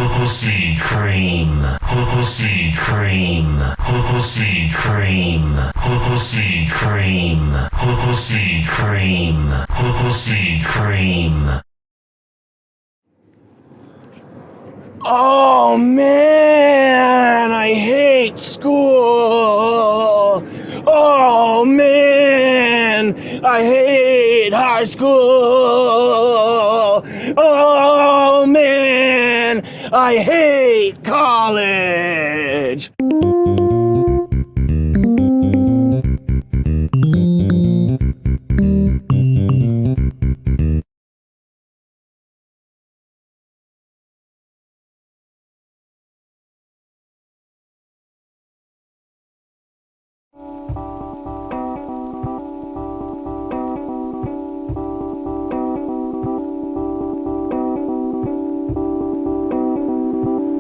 Pussy cream. Pussy cream. Pussy cream. Pussy cream. Pussy cream. Pussy cream. Oh man, I hate school. Oh man, I hate high school. Oh man, I hate college.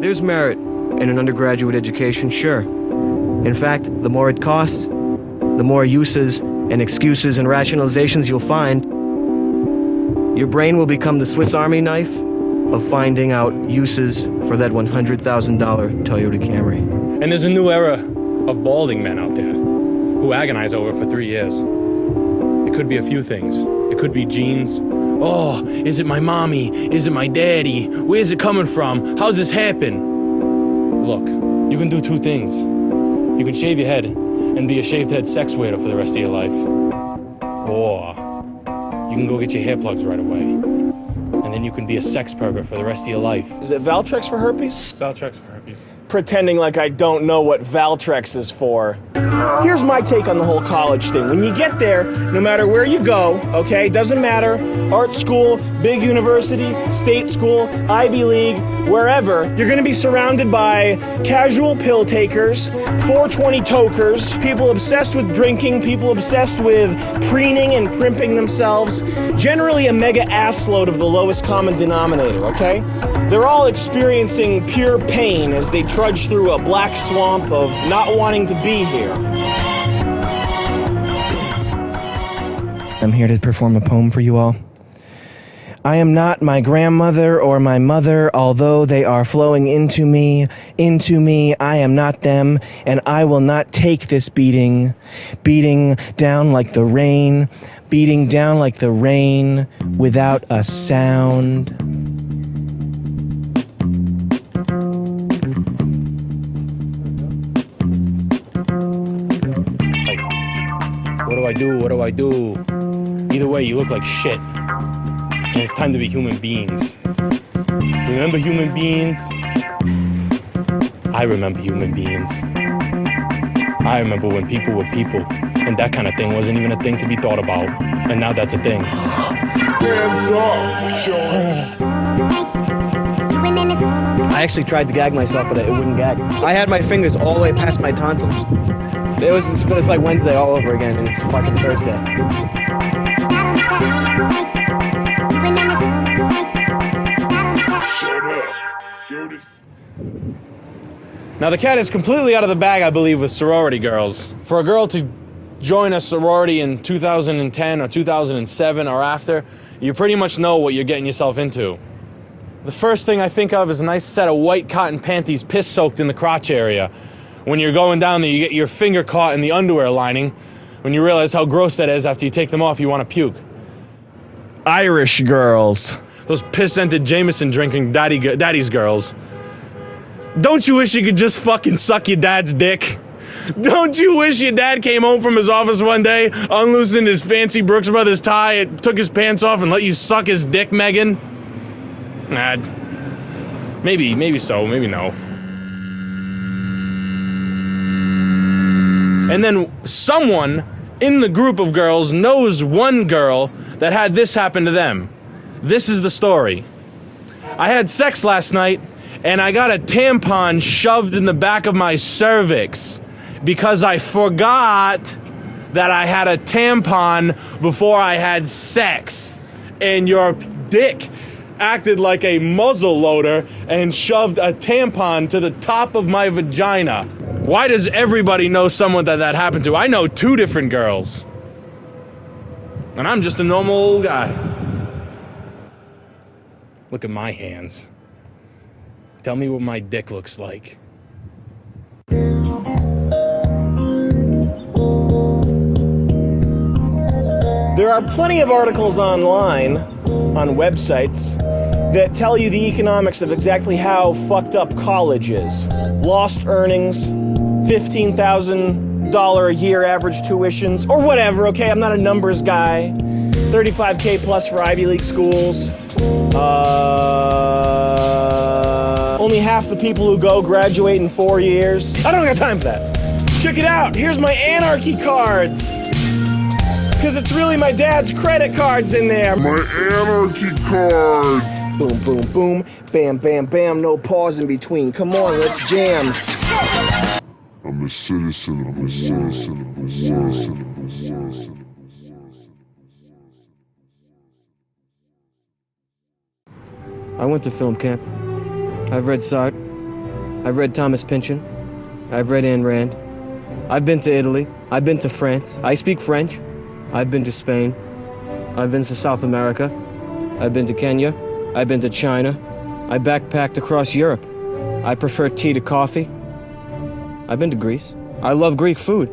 There's merit in an undergraduate education, sure. In fact, the more it costs, the more uses and excuses and rationalizations you'll find. Your brain will become the Swiss Army knife of finding out uses for that $100,000 Toyota Camry. And there's a new era of balding men out there who agonize over it for 3 years. It could be a few things. It could be genes. Oh, is it my mommy? Is it my daddy? Where's it coming from? How's this happen? Look, you can do two things. You can shave your head and be a shaved head sex waiter for the rest of your life. Or you can go get your hair plugs right away. And then you can be a sex pervert for the rest of your life. Is it Valtrex for herpes? Valtrex for herpes. Pretending like I don't know what Valtrex is for. Here's my take on the whole college thing. When you get there, no matter where you go, okay, doesn't matter, art school, big university, state school, Ivy League, wherever, you're gonna be surrounded by casual pill takers, 420 tokers, people obsessed with drinking, people obsessed with preening and primping themselves, generally a mega assload of the lowest common denominator, okay? They're all experiencing pure pain as they trudge through a black swamp of not wanting to be here. I'm here to perform a poem for you all. I am not my grandmother or my mother, although they are flowing into me. I am not them, and I will not take this beating. Beating down like the rain, beating down like the rain, without a sound. What do I do? Either way, you look like shit. And it's time to be human beings. Remember human beings? I remember human beings. I remember when people were people, and that kind of thing wasn't even a thing to be thought about. And now that's a thing. Hands up, Jones. I actually tried to gag myself, but it wouldn't gag. I had my fingers all the way past my tonsils. It's like Wednesday all over again, and it's fucking Thursday. Now the cat is completely out of the bag, I believe, with sorority girls. For a girl to join a sorority in 2010 or 2007 or after, you pretty much know what you're getting yourself into. The first thing I think of is a nice set of white cotton panties piss-soaked in the crotch area. When you're going down there, you get your finger caught in the underwear lining. When you realize how gross that is, after you take them off, you want to puke. Irish girls. Those piss-scented Jameson drinking daddy's girls. Don't you wish you could just fucking suck your dad's dick? Don't you wish your dad came home from his office one day, unloosened his fancy Brooks Brothers tie, and took his pants off and let you suck his dick, Megan? Nah, maybe so, maybe no. And then someone in the group of girls knows one girl that had this happen to them. This is the story. I had sex last night, and I got a tampon shoved in the back of my cervix because I forgot that I had a tampon before I had sex. And your dick acted like a muzzle loader and shoved a tampon to the top of my vagina. Why does everybody know someone that happened to? I know 2 different girls. And I'm just a normal old guy. Look at my hands. Tell me what my dick looks like. There are plenty of articles online, on websites, that tell you the economics of exactly how fucked up college is. Lost earnings, $15,000 a year average tuitions, or whatever, okay? I'm not a numbers guy. 35K plus for Ivy League schools. Only half the people who go graduate in 4 years. I don't got time for that. Check it out, here's my anarchy cards. Because it's really my dad's credit cards in there. My anarchy card. Boom, boom, boom, bam, bam, bam, no pause in between. Come on, let's jam. I'm a citizen of the world. I went to film camp. I've read Sartre. I've read Thomas Pynchon. I've read Ayn Rand. I've been to Italy. I've been to France. I speak French. I've been to Spain. I've been to South America. I've been to Kenya. I've been to China. I backpacked across Europe. I prefer tea to coffee. I've been to Greece. I love Greek food.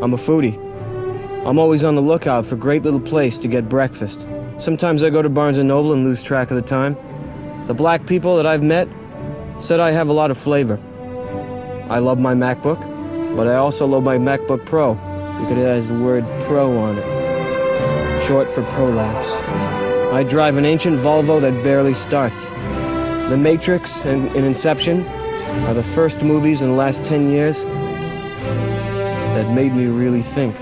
I'm a foodie. I'm always on the lookout for a great little place to get breakfast. Sometimes I go to Barnes & Noble and lose track of the time. The black people that I've met said I have a lot of flavor. I love my MacBook, but I also love my MacBook Pro because it has the word Pro on it, short for prolapse. I drive an ancient Volvo that barely starts. The Matrix and Inception are the first movies in the last 10 years that made me really think.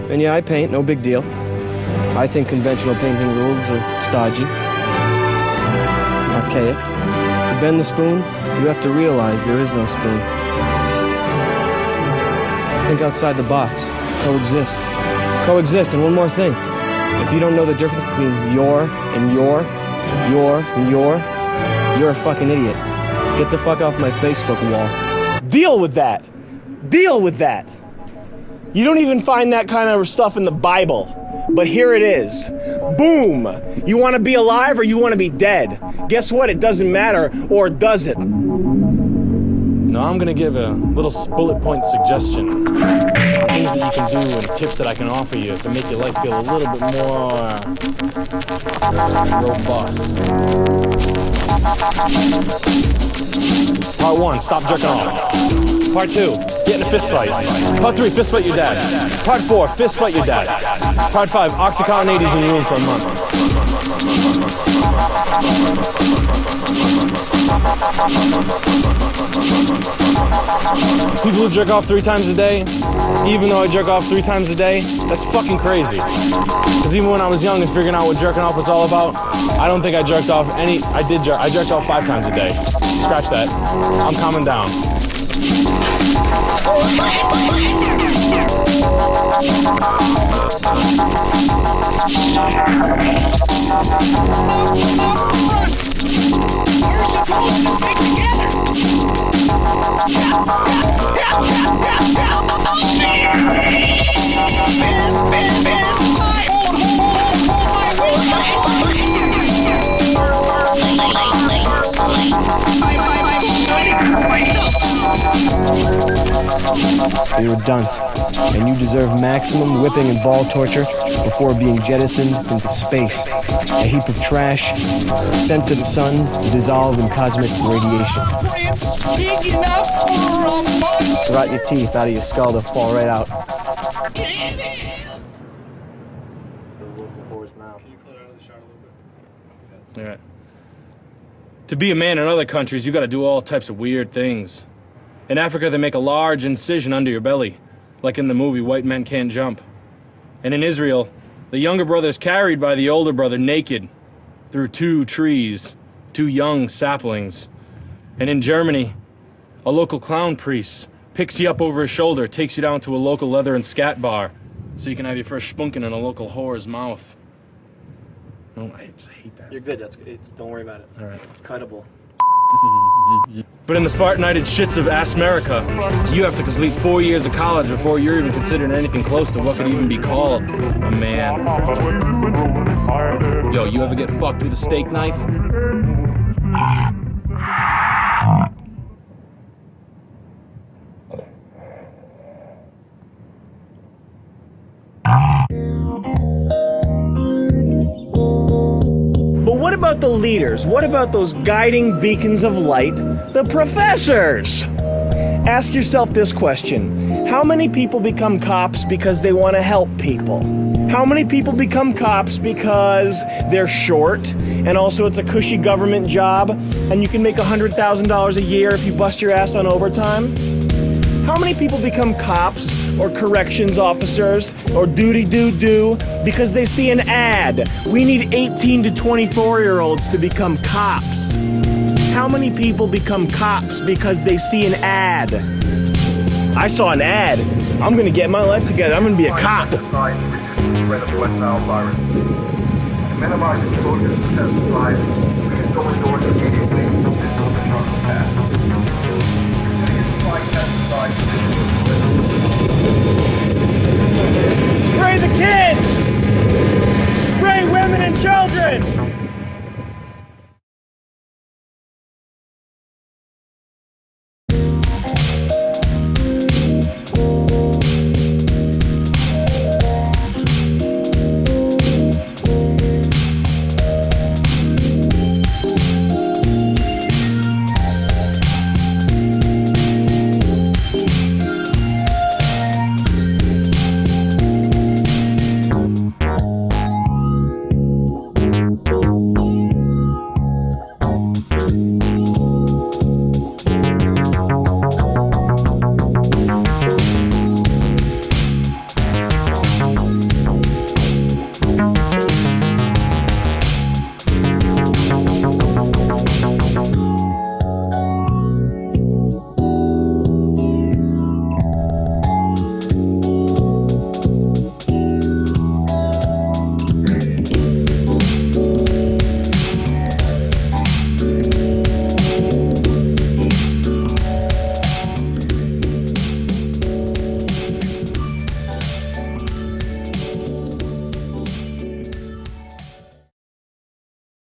And yeah, I paint, no big deal. I think conventional painting rules are stodgy, archaic. To bend the spoon, you have to realize there is no spoon. Think outside the box. Coexist. Coexist, and one more thing. If you don't know the difference between your and your and you're a fucking idiot. Get the fuck off my Facebook wall. Deal with that. Deal with that. You don't even find that kind of stuff in the Bible. But here it is. Boom! You want to be alive or you want to be dead? Guess what? It doesn't matter, or does it? No, I'm gonna give a little bullet point suggestion. Things that you can do and tips that I can offer you to make your life feel a little bit more robust. Part 1, stop jerking off. Part 2, get in a fist fight. Part 3, fist fight your dad. Part 4, fist fight your dad. Part 5, Oxycontin 80s in your room for a month. People who jerk off 3 times a day, even though I jerk off 3 times a day, that's fucking crazy. Because even when I was young and figuring out what jerking off was all about, I don't think I jerked off any. I jerked off 5 times a day. Scratch that. I'm calming down. We're supposed to stick together. You're a dunce, and you deserve maximum whipping and ball torture before being jettisoned into space, a heap of trash, sent to the sun to dissolve in cosmic radiation. Big enough for a monkey. Rot your teeth out of your skull, they'll fall right out. All right. To be a man in other countries, you gotta do all types of weird things. In Africa, they make a large incision under your belly, like in the movie White Men Can't Jump. And in Israel, the younger brother is carried by the older brother naked through 2 trees, 2 young saplings. And in Germany, a local clown priest picks you up over his shoulder, takes you down to a local leather and scat bar, so you can have your first spunkin' in a local whore's mouth. Oh, I just hate that. You're good. Don't worry about it. All right. It's cuttable. But in the fart-nighted shits of America, you have to complete 4 years of college before you're even considered anything close to what could even be called a man. Yo, you ever get fucked with a steak knife? about the leaders? What about those guiding beacons of light, the professors? Ask yourself this question. How many people become cops because they want to help people? How many people become cops because they're short and also it's a cushy government job and you can make $100,000 a year if you bust your ass on overtime? How many people become cops or corrections officers or doody-doo-doo because they see an ad? We need 18 to 24-year-olds to become cops. How many people become cops because they see an ad? I saw an ad. I'm gonna get my life together. I'm gonna be a cop. To minimize exposure to pesticides, please go indoors immediately.